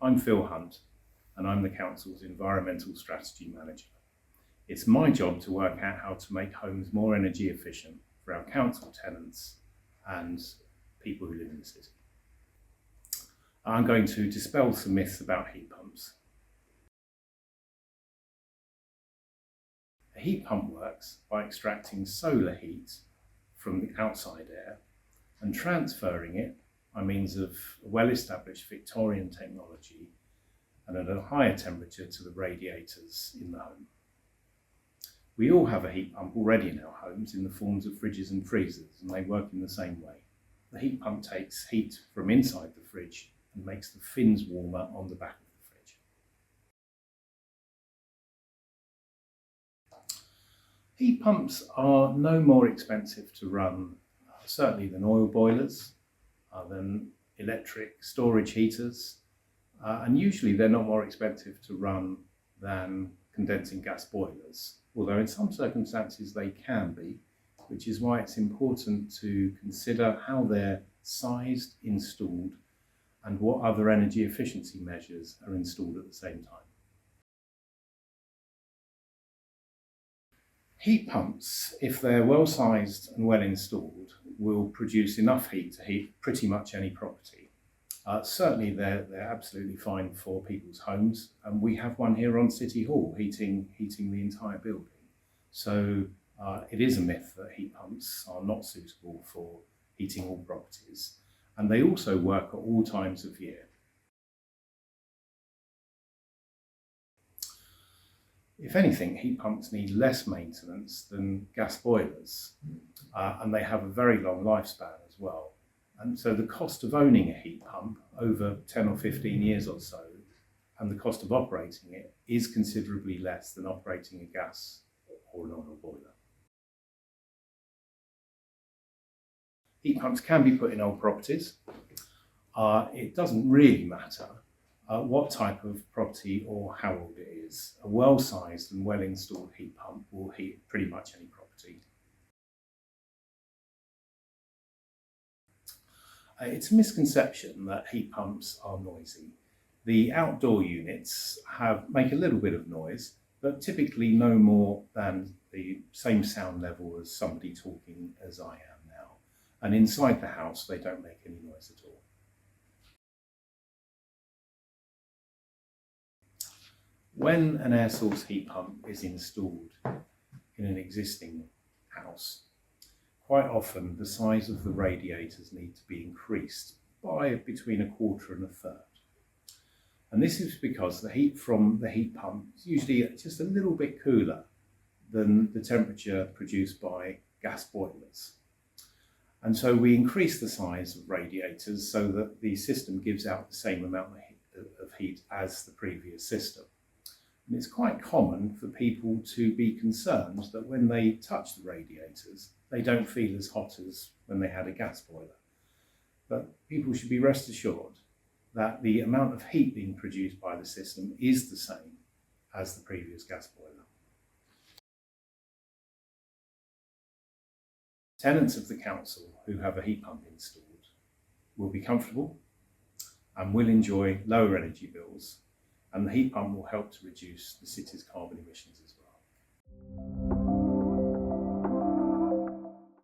I'm Phil Hunt and I'm the Council's Environmental Strategy Manager. It's my job to work out how to make homes more energy efficient for our council tenants and people who live in the city. I'm going to dispel some myths about heat pumps. A heat pump works by extracting solar heat from the outside air and transferring it by means of a well-established Victorian technology and at a higher temperature to the radiators in the home. We all have a heat pump already in our homes in the forms of fridges and freezers, and they work in the same way. The heat pump takes heat from inside the fridge and makes the fins warmer on the back of the fridge. Heat pumps are no more expensive to run, certainly than oil boilers, than electric storage heaters, and usually they're not more expensive to run than condensing gas boilers, although in some circumstances they can be, which is why it's important to consider how they're sized, installed, and what other energy efficiency measures are installed at the same time. Heat pumps, if they're well sized and well installed, will produce enough heat to heat pretty much any property. Certainly they're absolutely fine for people's homes, and we have one here on City Hall heating the entire building. So it is a myth that heat pumps are not suitable for heating all properties, and they also work at all times of year. If anything, heat pumps need less maintenance than gas boilers, and they have a very long lifespan as well. And so the cost of owning a heat pump over 10 or 15 years or so, and the cost of operating it is considerably less than operating a gas or an oil boiler. Heat pumps can be put in old properties. It doesn't really matter what type of property or how old it is. A well-sized and well-installed heat pump will heat pretty much any property. It's a misconception that heat pumps are noisy. The outdoor units make a little bit of noise, but typically no more than the same sound level as somebody talking as I am now. And inside the house, they don't make any noise at all. When an air source heat pump is installed in an existing house, quite often the size of the radiators need to be increased by between a quarter and a third. And this is because the heat from the heat pump is usually just a little bit cooler than the temperature produced by gas boilers. And so we increase the size of radiators so that the system gives out the same amount of heat as the previous system. And it's quite common for people to be concerned that when they touch the radiators, they don't feel as hot as when they had a gas boiler. But people should be rest assured that the amount of heat being produced by the system is the same as the previous gas boiler. Tenants of the council who have a heat pump installed will be comfortable and will enjoy lower energy bills, and the heat pump will help to reduce the city's carbon emissions as well.